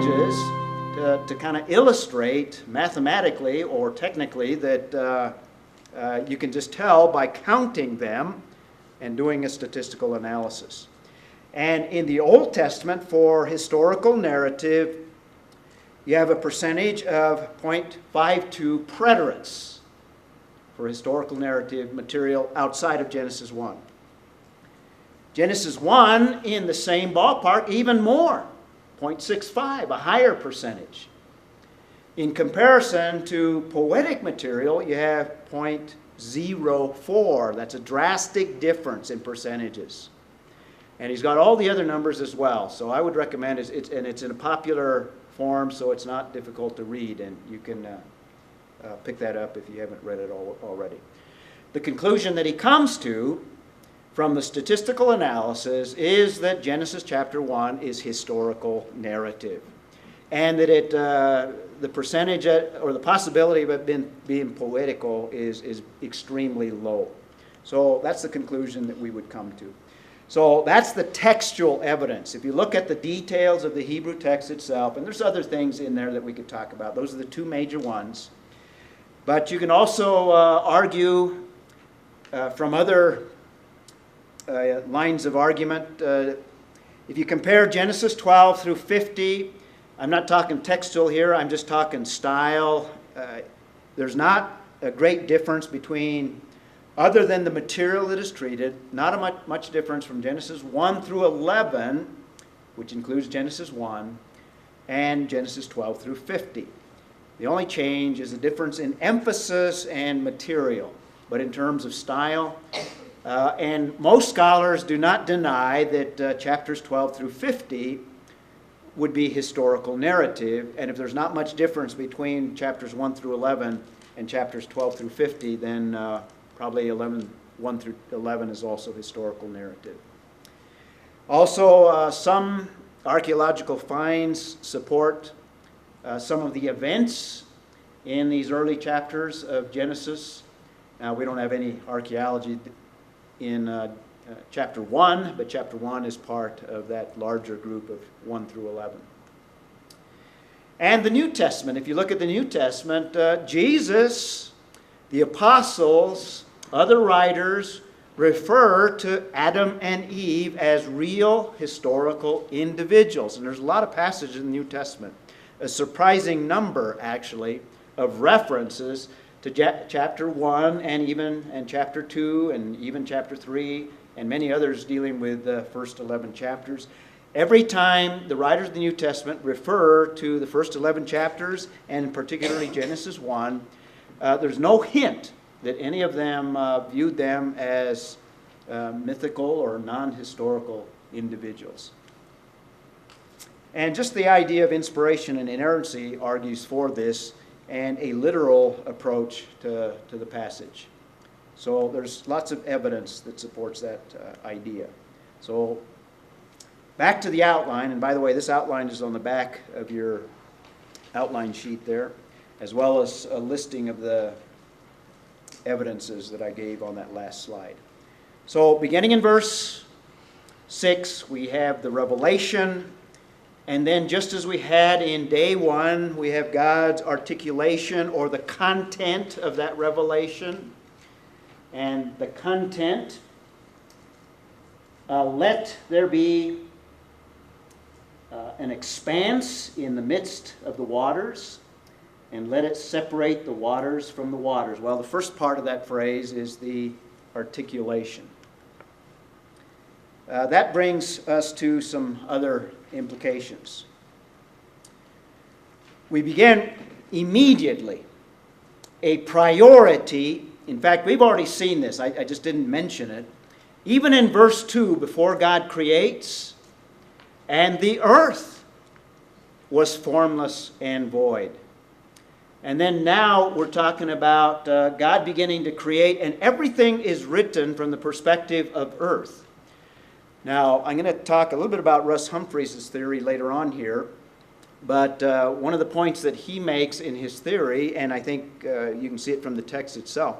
pages to kind of illustrate mathematically or technically that you can just tell by counting them and doing a statistical analysis. And in the Old Testament, for historical narrative, you have a percentage of 0.52 preterists for historical narrative material outside of Genesis 1. Genesis 1, in the same ballpark, even more, 0.65, a higher percentage. In comparison to poetic material, you have 0.04. That's a drastic difference in percentages. And he's got all the other numbers as well. So I would recommend it. It's in a popular form, so it's not difficult to read, and you can pick that up if you haven't read it already. The conclusion that he comes to from the statistical analysis is that Genesis chapter 1 is historical narrative, and that the percentage or the possibility of it being poetical is extremely low. So that's the conclusion that we would come to. So that's the textual evidence. If you look at the details of the Hebrew text itself, and there's other things in there that we could talk about. Those are the two major ones. But you can also argue from other lines of argument. If you compare Genesis 12 through 50, I'm not talking textual here, I'm just talking style. There's not a great difference between, other than the material that is treated, not a much difference from Genesis 1 through 11, which includes Genesis 1, and Genesis 12 through 50. The only change is a difference in emphasis and material. But in terms of style, and most scholars do not deny that chapters 12 through 50 would be historical narrative. And if there's not much difference between chapters 1 through 11 and chapters 12 through 50, then probably 1 through 11 is also historical narrative. Also, some archaeological finds support some of the events in these early chapters of Genesis. Now, we don't have any archaeology in chapter 1, but chapter 1 is part of that larger group of 1 through 11. And the New Testament, if you look at the New Testament, Jesus, the apostles, other writers refer to Adam and Eve as real historical individuals. And there's a lot of passages in the New Testament, a surprising number, actually, of references to chapter 1 and chapter 2 and even chapter 3 and many others dealing with the first 11 chapters. Every time the writers of the New Testament refer to the first 11 chapters, and particularly Genesis 1, there's no hint that any of them viewed them as mythical or non-historical individuals. And just the idea of inspiration and inerrancy argues for this, and a literal approach to the passage. So there's lots of evidence that supports that idea. So back to the outline, and by the way, this outline is on the back of your outline sheet there, as well as a listing of the evidences that I gave on that last slide. So beginning in verse 6, we have the revelation. And then just as we had in day 1, we have God's articulation or the content of that revelation. And the content, let there be an expanse in the midst of the waters, and let it separate the waters from the waters. Well, the first part of that phrase is the articulation. That brings us to some other implications. We begin immediately a priority. In fact, we've already seen this. I just didn't mention it. Even in verse 2, before God creates, and the earth was formless and void. And then now we're talking about God beginning to create, and everything is written from the perspective of earth. Now, I'm going to talk a little bit about Russ Humphreys' theory later on here, but one of the points that he makes in his theory, and I think you can see it from the text itself,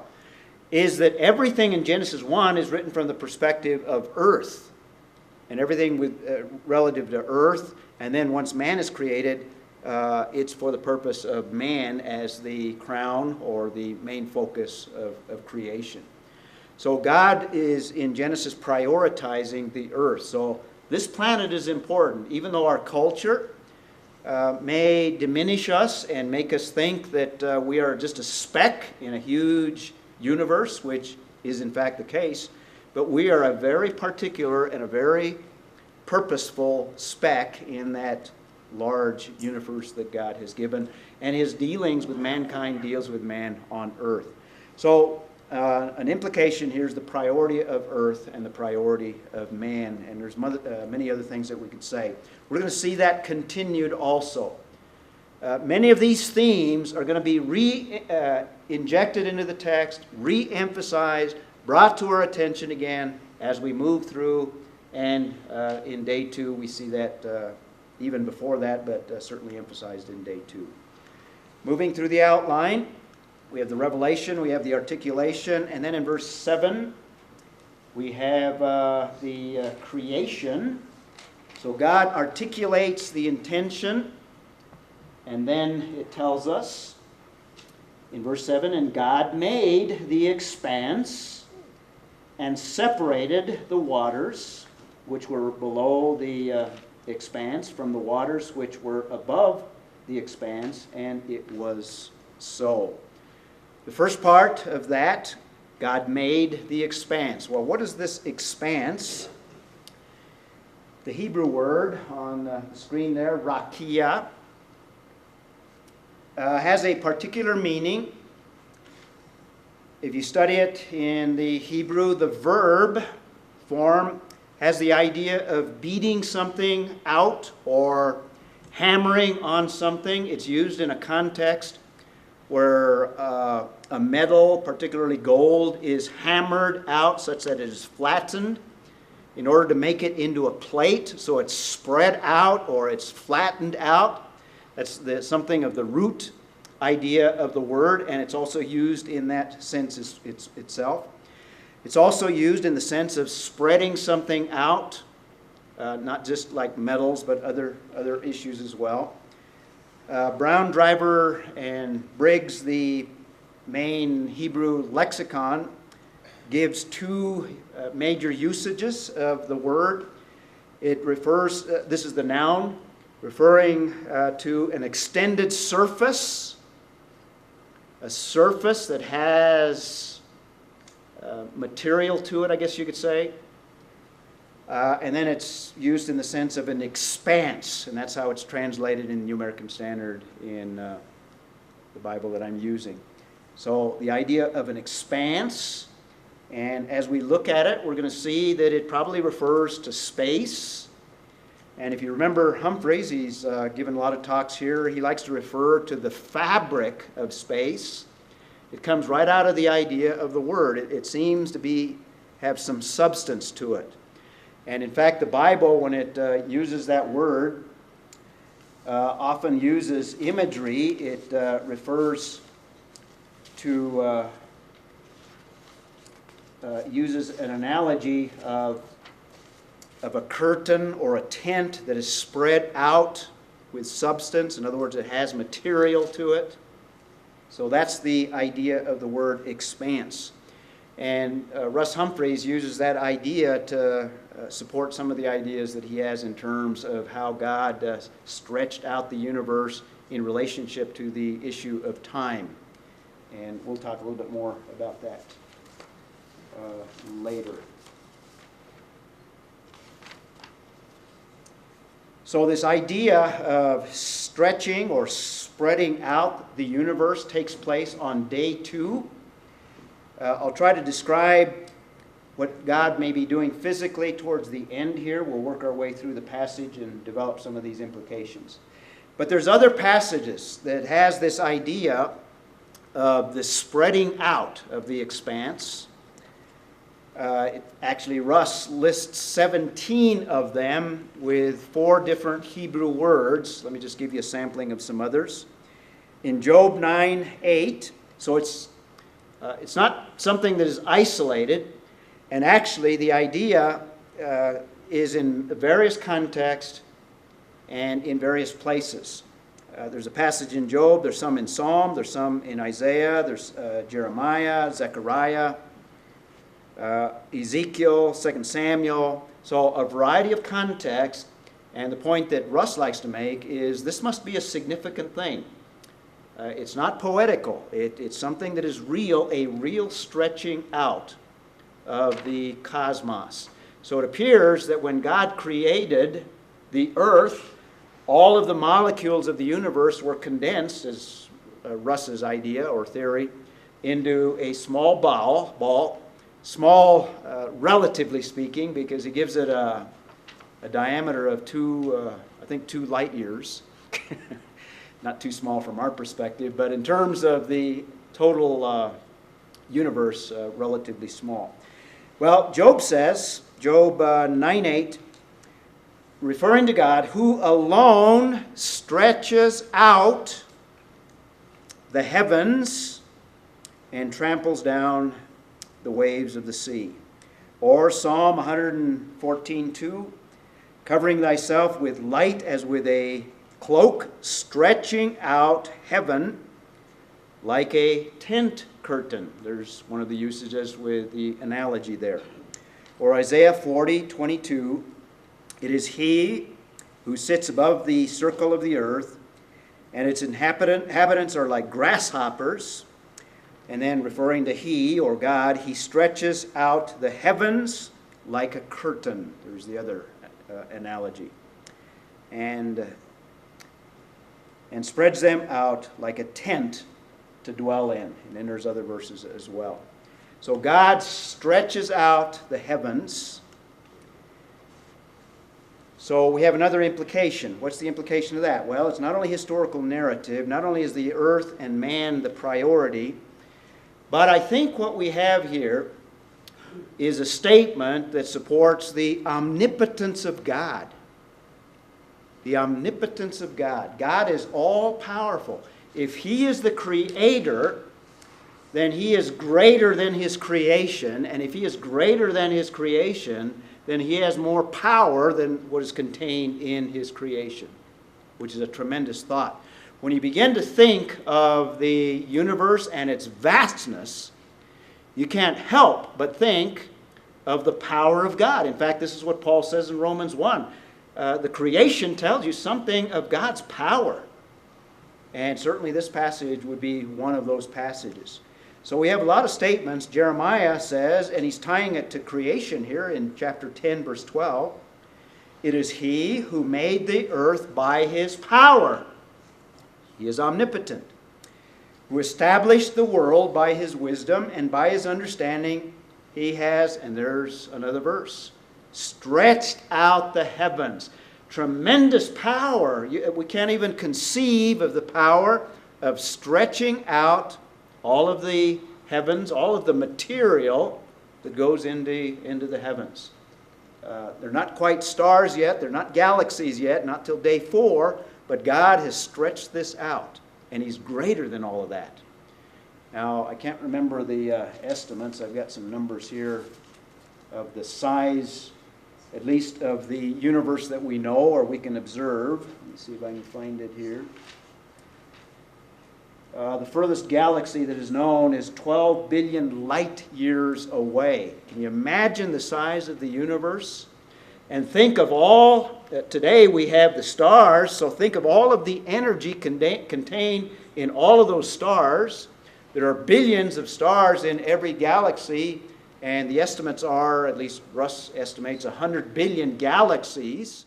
is that everything in Genesis 1 is written from the perspective of earth. and everything with relative to earth. And then once man is created, it's for the purpose of man as the crown or the main focus of creation. So God is in Genesis prioritizing the earth. So this planet is important, even though our culture may diminish us and make us think that we are just a speck in a huge universe, which is in fact the case. But we are a very particular and a very purposeful speck in that large universe that God has given, and his dealings with mankind deals with man on earth. So an implication here is the priority of earth and the priority of man, and there's many other things that we could say. We're going to see that continued also. Many of these themes are going to be injected into the text, re-emphasized, brought to our attention again as we move through, and in day 2 we see that even before that, but certainly emphasized in day 2. Moving through the outline, we have the revelation, we have the articulation, and then in verse 7 we have the creation. So God articulates the intention, and then it tells us in verse 7, and God made the expanse and separated the waters which were below the expanse from the waters which were above the expanse, and it was so. The first part of that, God made the expanse. Well, what is this expanse? The Hebrew word on the screen there, rakia, has a particular meaning. If you study it in the Hebrew, the verb form has the idea of beating something out or hammering on something. It's used in a context where a metal, particularly gold, is hammered out such that it is flattened in order to make it into a plate, so it's spread out or it's flattened out. That's something of the root idea of the word, and it's also used in that sense itself. It's also used in the sense of spreading something out, not just like metals, but other issues as well. Brown, Driver, and Briggs, the main Hebrew lexicon, gives 2 major usages of the word. It refers, this is the noun, referring to an extended surface, a surface that has material to it, I guess you could say. And then it's used in the sense of an expanse, and that's how it's translated in the New American Standard in the Bible that I'm using. So the idea of an expanse, and as we look at it, we're going to see that it probably refers to space. And if you remember Humphreys, he's given a lot of talks here, he likes to refer to the fabric of space. It comes right out of the idea of the word. It seems to have some substance to it. And in fact, the Bible, when it uses that word, often uses imagery. It refers to, uses an analogy of a curtain or a tent that is spread out with substance. In other words, it has material to it. So that's the idea of the word expanse. And Russ Humphreys uses that idea to support some of the ideas that he has in terms of how God stretched out the universe in relationship to the issue of time. And we'll talk a little bit more about that later. So this idea of stretching or spreading out the universe takes place on day 2. I'll try to describe what God may be doing physically towards the end here. We'll work our way through the passage and develop some of these implications. But there's other passages that has this idea of the spreading out of the expanse. Actually, Russ lists 17 of them with 4 different Hebrew words. Let me just give you a sampling of some others. In Job 9:8, so it's not something that is isolated. And actually, the idea is in various contexts and in various places. There's a passage in Job, there's some in Psalm, there's some in Isaiah, there's Jeremiah, Zechariah, Ezekiel, 2 Samuel. So a variety of contexts, and the point that Russ likes to make is this must be a significant thing. It's not poetical. It's something that is real, a real stretching out of the cosmos. So it appears that when God created the earth, all of the molecules of the universe were condensed, as Russ's idea or theory, into a small ball, small relatively speaking, because he gives it a diameter of two light years. Not too small from our perspective, but in terms of the total universe, relatively small. Well, Job says, Job 9:8, referring to God, who alone stretches out the heavens and tramples down the waves of the sea. Or Psalm 114:2, covering thyself with light as with a cloak, stretching out heaven like a tent curtain. There's one of the usages with the analogy there. Or Isaiah 40:22, it is he who sits above the circle of the earth, and its inhabitants are like grasshoppers. And then referring to he, or God, he stretches out the heavens like a curtain. There's the other analogy. And spreads them out like a tent to dwell in. And then there's other verses as well. So God stretches out the heavens. So we have another implication. What's the implication of that? Well, it's not only historical narrative, not only is the earth and man the priority, but I think what we have here is a statement that supports the omnipotence of God. The omnipotence of God. God is all-powerful. If He is the Creator, then He is greater than His creation. And if He is greater than His creation, then He has more power than what is contained in His creation, which is a tremendous thought. When you begin to think of the universe and its vastness, you can't help but think of the power of God. In fact, this is what Paul says in Romans 1. The creation tells you something of God's power. And certainly this passage would be one of those passages. So we have a lot of statements. Jeremiah says, and he's tying it to creation here in chapter 10, verse 12, it is He who made the earth by His power. He is omnipotent. Who established the world by His wisdom, and by His understanding He has, and there's another verse, stretched out the heavens. Tremendous power. We can't even conceive of the power of stretching out all of the heavens, all of the material that goes into the heavens. They're not quite stars yet. They're not galaxies yet, not till day 4. But God has stretched this out, and He's greater than all of that. Now, I can't remember the estimates. I've got some numbers here of the size, at least of the universe that we know or we can observe. Let me see if I can find it here. The furthest galaxy that is known is 12 billion light years away. Can you imagine the size of the universe? And think of all, today we have the stars, so think of all of the energy contained in all of those stars. There are billions of stars in every galaxy, and the estimates are, at least Russ estimates, 100 billion galaxies.